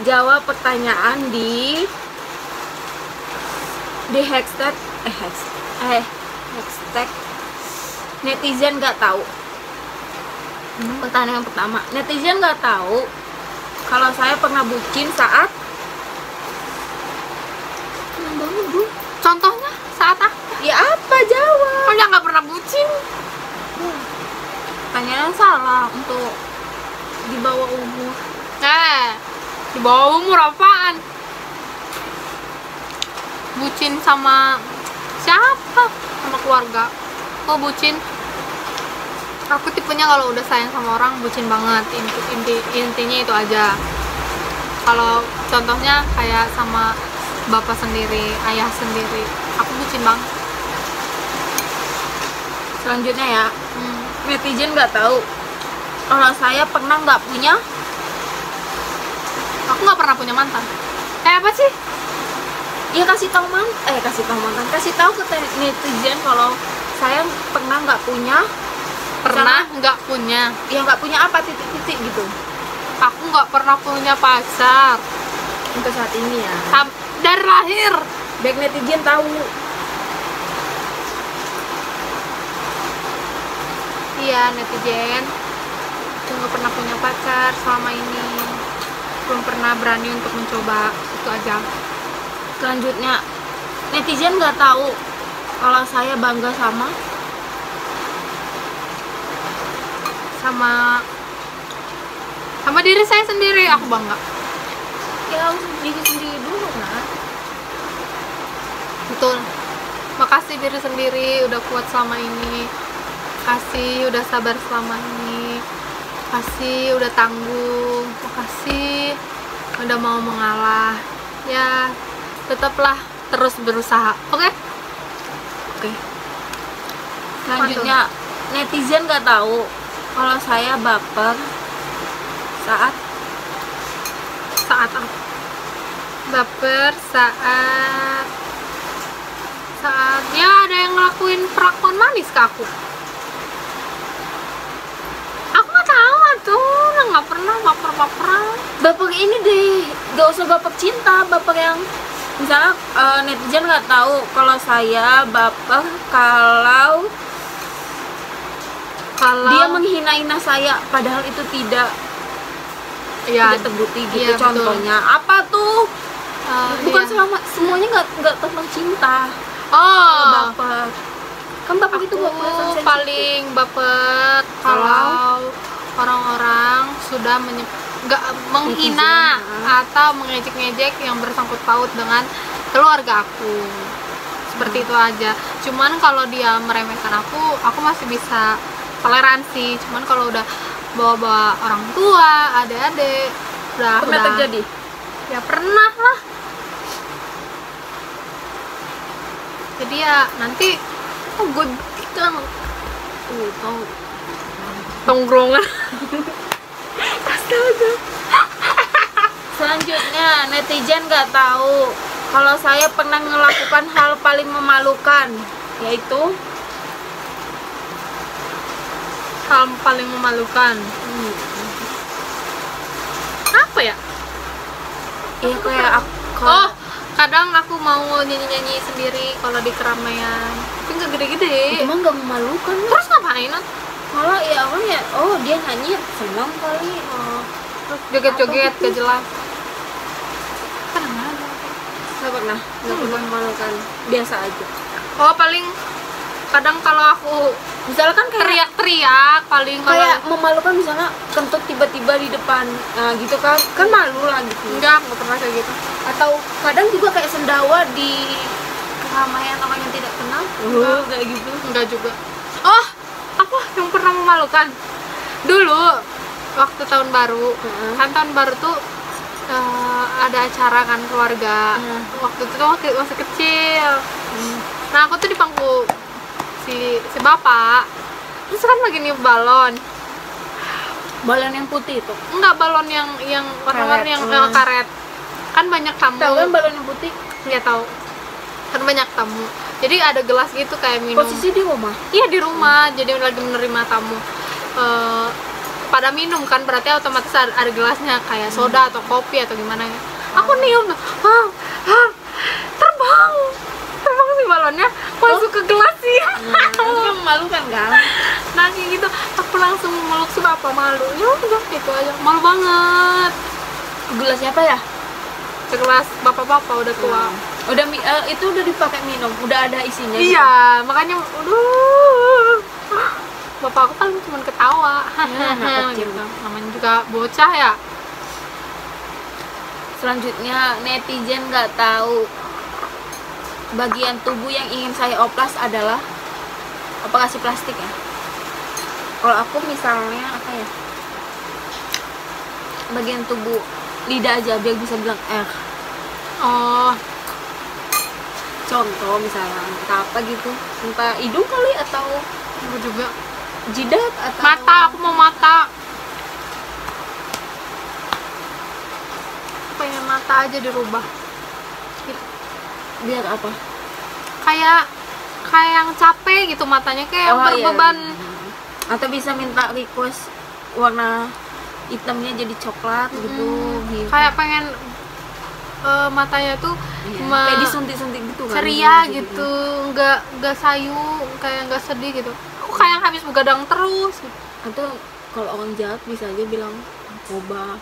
jawab pertanyaan di hashtag hashtag netizen nggak tahu. Pertanyaan pertama, netizen nggak tahu kalau saya pernah bucin saat Contohnya saat apa? ya apa jawab. Oh, ya nggak pernah bucin. Pertanyaan salah untuk di bawah umur. Di bawah umur apaan? Bucin sama siapa? Sama keluarga. Oh, bucin. Aku tipenya kalau udah sayang sama orang bucin banget. Intinya itu aja. Kalau contohnya kayak sama bapak sendiri, ayah sendiri, aku bucin banget. Selanjutnya ya, netizen nggak tahu kalau saya pernah nggak punya. Aku nggak pernah punya mantan. Apa sih? Ya kasih tahu ke netizen kalau saya pernah nggak punya. Pernah nggak punya? Ya nggak punya apa titik-titik gitu. Aku nggak pernah punya pacar Untuk saat ini ya. dari lahir. Biar netizen tahu. Iya, netizen. Aku nggak pernah punya pacar selama ini. Belum pernah berani untuk mencoba. Itu aja. Selanjutnya, netizen nggak tahu kalau saya bangga sama diri saya sendiri. Aku bangga. ya harus diri sendiri dulu kan. Betul. Makasih diri sendiri udah kuat selama ini. Makasih udah sabar selama ini. Makasih udah tangguh. Makasih udah mau mengalah. Ya, tetaplah terus berusaha. Oke? Selanjutnya, netizen nggak tahu kalau saya baper saat apa? Baper saat ya ada yang ngelakuin perlakuan manis ke aku. Aku nggak tahu tuh, nggak pernah baper-baperan. baper ini deh, gak usah baper cinta, baper yang misalnya netizen nggak tahu kalau saya baper kalau dia menghina-hina saya padahal itu tidak terbukti gitu. Contohnya betul. Apa tuh? Bukan selama semuanya nggak tentang cinta. Baper kan baper itu paling baper kalau orang-orang sudah nggak menghina atau mengejek-ngejek yang bersangkut paut dengan keluarga aku. Seperti itu aja. Cuman kalau dia meremehkan aku masih bisa toleransi. Cuman kalau udah bawa-bawa orang tua, adik-adik, pernah terjadi? Ya pernah lah. Jadi ya nanti gue bilang tongkrongan. Astaga. Selanjutnya, netizen nggak tahu kalau saya pernah melakukan hal paling memalukan, yaitu hal paling memalukan. Apa ya? Iya kayak aku. Kadang aku mau nyanyi-nyanyi sendiri kalau di keramaian. Tapi nggak gede-gede. Itu mah nggak memalukan. Terus ngapain? Kalau ya orang ya, dia nyanyi senang kali. Terus joget-joget gak jelas. Nggak pernah memalukan. Biasa aja. Paling kadang kalau aku misalkan kayak teriak-teriak paling kayak memalukan, misalnya kentut tiba-tiba di depan, gitu kan malu lah gitu. Enggak pernah kayak gitu. Atau kadang juga kayak sendawa di keramaian orang yang tidak kenal. Kayak gitu. Enggak juga. Apa yang pernah memalukan? Dulu waktu tahun baru, kan tahun baru tuh ada acara kan keluarga. Waktu itu tuh masih kecil. Nah aku tuh di pangku si bapak, terus kan lagi niup balon yang putih itu? Enggak, balon yang warna-warni yang karet. Kan banyak tamu. Tahu kan balon yang putih? Nggak tahu. Kan banyak tamu. Jadi ada gelas gitu kayak minum. Posisi di rumah? Iya di rumah. Jadi lagi menerima tamu. pada minum kan, berarti otomatis ada gelasnya kayak soda atau kopi atau gimana ya. Aku nium, terbang si balonnya masuk ke gelas sih. Itu kan memalukan kan? Nah kayak gitu, aku langsung meluk si bapak, malu. Ya udah itu aja, malu banget. Gelasnya apa ya? Segelas bapak-bapak udah tua. Udah itu udah dipakai minum, udah ada isinya. Iya, makanya bapak aku kan cuma ketawa. Anak kecil. Gitu. Namanya juga bocah ya. Selanjutnya, netizen nggak tahu bagian tubuh yang ingin saya oplas adalah apa, kasih plastik ya? Kalau aku misalnya apa ya? Bagian tubuh lidah aja biar bisa bilang Oh, contoh misalnya entah apa gitu, entah hidung kali atau aku juga. jidat atau Mata, aku mau mata. Aku pengen mata aja dirubah. Gitu. biar apa? Kayak yang capek gitu matanya, kayak yang Iya, berbeban. atau bisa minta request warna hitamnya jadi coklat gitu. Kayak pengen matanya tuh kayak disuntik-suntik gitu kan, ceria gitu, nggak sayu, kayak nggak sedih gitu. Aku kayak habis begadang terus gitu. Atau kalau orang jahat bisa aja bilang narkoba.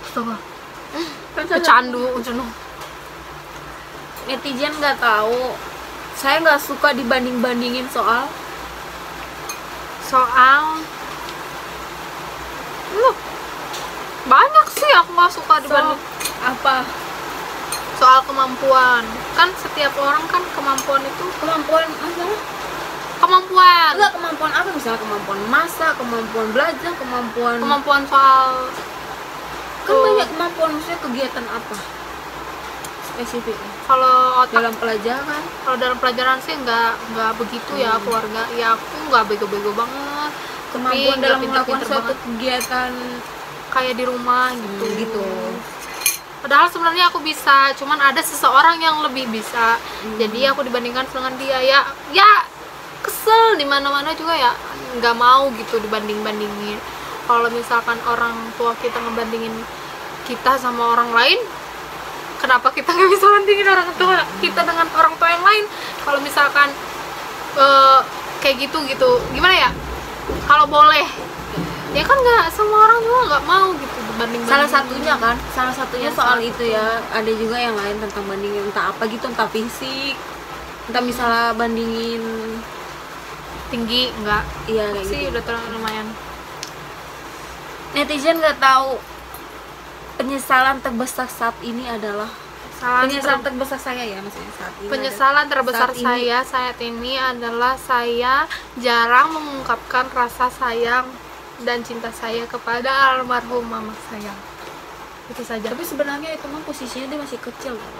Astaga, kecandu. Netizen nggak tahu, saya nggak suka dibanding-bandingin soal banyak sih aku nggak suka dibanding. apa, Soal kemampuan, kan setiap orang kan kemampuan itu kemampuan apa? kemampuan Enggak, kemampuan apa, misalnya kemampuan masak, kemampuan belajar, kemampuan soal kan banyak kemampuan, maksudnya kegiatan apa spesifiknya kalau otak. dalam Dalam pelajaran sih nggak begitu ya, keluarga ya, aku nggak bego-bego banget. kemampuan Tapi dalam nggak melakukan pinter-pinter suatu banget. kegiatan Kayak di rumah gitu. gitu. Padahal sebenarnya aku bisa, cuman ada seseorang yang lebih bisa. Jadi aku dibandingkan dengan dia, ya kesel di mana-mana juga ya, nggak mau gitu dibanding-bandingin. Kalau misalkan orang tua kita ngebandingin kita sama orang lain, kenapa kita nggak bisa bandingin orang tua kita dengan orang tua yang lain? Kalau misalkan kayak gitu gimana ya, kalau boleh ya kan, nggak semua orang juga nggak mau gitu dibanding. Salah satunya soal itu ya, ada juga yang lain tentang bandingin entah apa gitu, entah fisik, entah misalnya bandingin tinggi, enggak iya kayak sih, gitu. udah terlalu lumayan. Netizen nggak tahu penyesalan terbesar saat ini adalah penyesalan terbesar saya ya, maksudnya saat ini Penyesalan terbesar saat ini. saat ini adalah saya jarang mengungkapkan rasa sayang dan cinta saya kepada almarhum mama saya. Itu saja. Tapi sebenarnya itu mah posisinya dia masih kecil kan?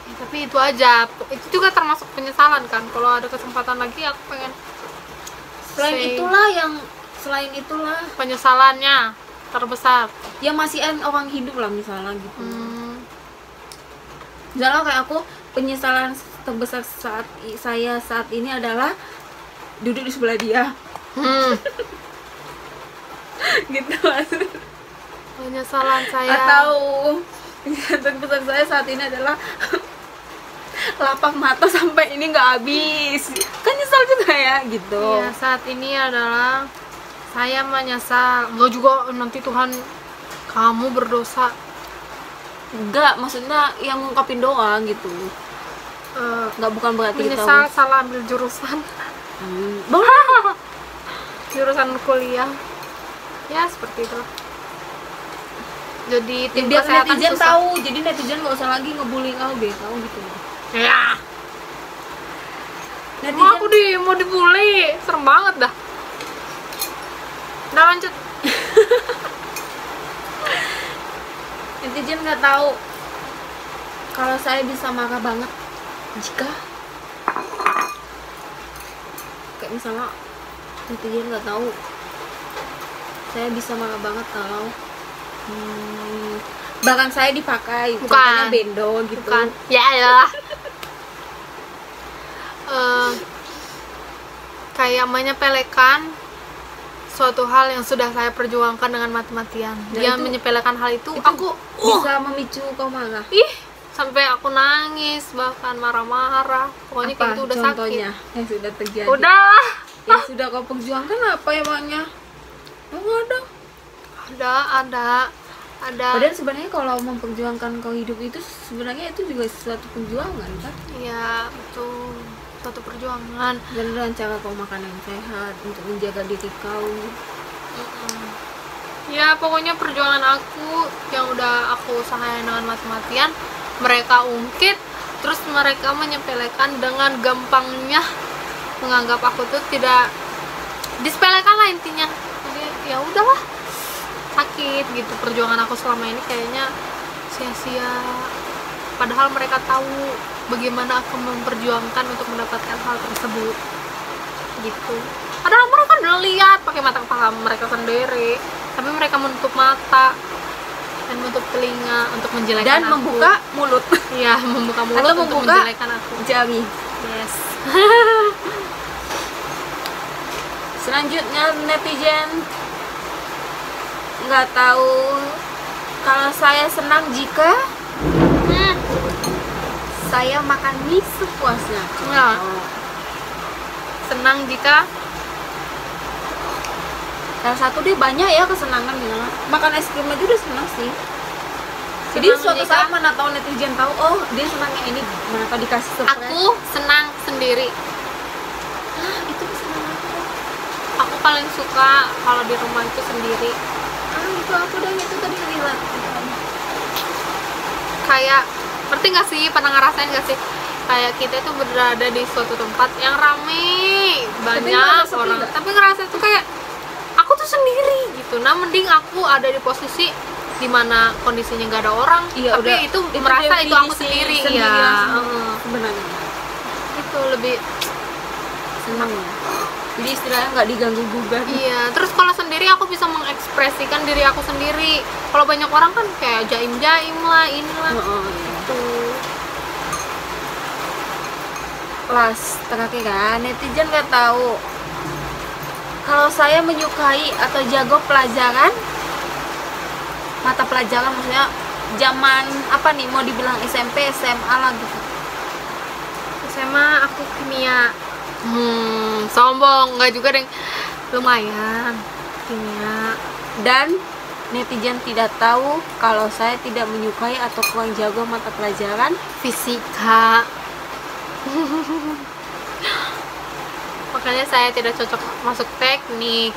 Ya, tapi itu aja. Itu juga termasuk penyesalan kan. Kalau ada kesempatan lagi aku pengen selain itulah penyesalannya terbesar. yang masih orang hidup lah misalnya gitu. Misalnya kayak aku, penyesalan terbesar saya saat ini adalah duduk di sebelah dia. Gitu maksudnya. Penyesalan saya. Atau penyesalan terbesar saya saat ini adalah lapak mata sampai ini nggak habis. Kan nyesal juga ya gitu. Iya, saat ini adalah saya menyesal. Enggak juga, nanti Tuhan kamu berdosa. Enggak, maksudnya yang ngungkapin doang gitu. Nggak, bukan berarti kita Menyesal salah ambil jurusan. Jurusan kuliah. Ya seperti itu. Jadi tim biar kesehatan netizen susah. tahu, jadi netizen nggak usah lagi ngebully kau, tahu gitu. Ya. Netizen Aku mau dibully, serem banget dah. Udah lanjut. netizen nggak tahu kalau saya bisa marah banget jika kayak misalnya, netizen nggak tahu saya bisa marah banget kalau barang saya dipakai, contohnya bendo gitu. Bukan. Ya. Kayak menyepelekan suatu hal yang sudah saya perjuangkan dengan mati-matian. Dia menyepelekan hal itu aku bisa memicu kau marah. ih, sampai aku nangis, bahkan marah-marah. Pokoknya kayak itu udah contohnya sakit. yang sudah terjadi? Udah. Yang sudah kau perjuangkan apa ya maknya? Oh, ada. Padahal sebenarnya kalau memperjuangkan kau hidup itu sebenarnya itu juga suatu perjuangan kan? Iya, betul. Suatu perjuangan. Dan dengan cara kau makan yang sehat untuk menjaga diri kau. Ya, pokoknya perjuangan aku yang udah aku usahain dengan mati-matian, mereka ungkit, terus mereka menyepelekan dengan gampangnya, menganggap aku tuh tidak disepelekan lah intinya. Jadi ya udahlah, sakit gitu. Perjuangan aku selama ini kayaknya sia-sia, padahal mereka tahu bagaimana aku memperjuangkan untuk mendapatkan hal tersebut gitu. Padahal mereka udah lihat pakai mata kepala mereka sendiri, tapi mereka menutup mata dan menutup telinga untuk menjelekkan dan aku. membuka mulut. Iya, membuka mulut atau untuk membuka menjelekkan aku. jari. Yes. Selanjutnya netizen nggak tahu kalau saya senang jika saya makan mie sepuasnya. Ya. Senang jika salah satu dia banyak ya kesenangannya. Makan es krim aja udah senang sih. Jadi Senang suatu jika- saat mana tahu netizen tahu, oh dia senangnya ini, mana tahu dikasih surprise. aku senang sendiri. Itu kesenangan aku. Aku paling suka kalau di rumah itu sendiri. Itu aku dan itu tadi lihat. Kayak ngerti gak sih, pernah ngerasain gak sih, kayak kita itu berada di suatu tempat yang rame banyak ngerasa sepi orang, nggak? tapi ngerasa tuh kayak aku tuh sendiri gitu. Nah, mending aku ada di posisi dimana kondisinya nggak ada orang, Iya, tapi udah. itu merasa itu aku sendiri ya. Sebenarnya Itu lebih senang ya. Jadi istilahnya nggak diganggu gugat. iya. Terus kalau sendiri aku bisa mengekspresikan diri aku sendiri. Kalau banyak orang kan kayak jaim-jaim lah, inilah gitu. Kelas terakhir kan, netizen nggak tahu kalau saya menyukai atau jago pelajaran, mata pelajaran maksudnya zaman apa nih, mau dibilang SMP, SMA lah gitu. SMA aku kimia. Sombong, nggak juga deng. Lumayan kimia. Dan netizen tidak tahu kalau saya tidak menyukai atau kurang jago mata pelajaran Fisika. Makanya saya tidak cocok masuk teknik.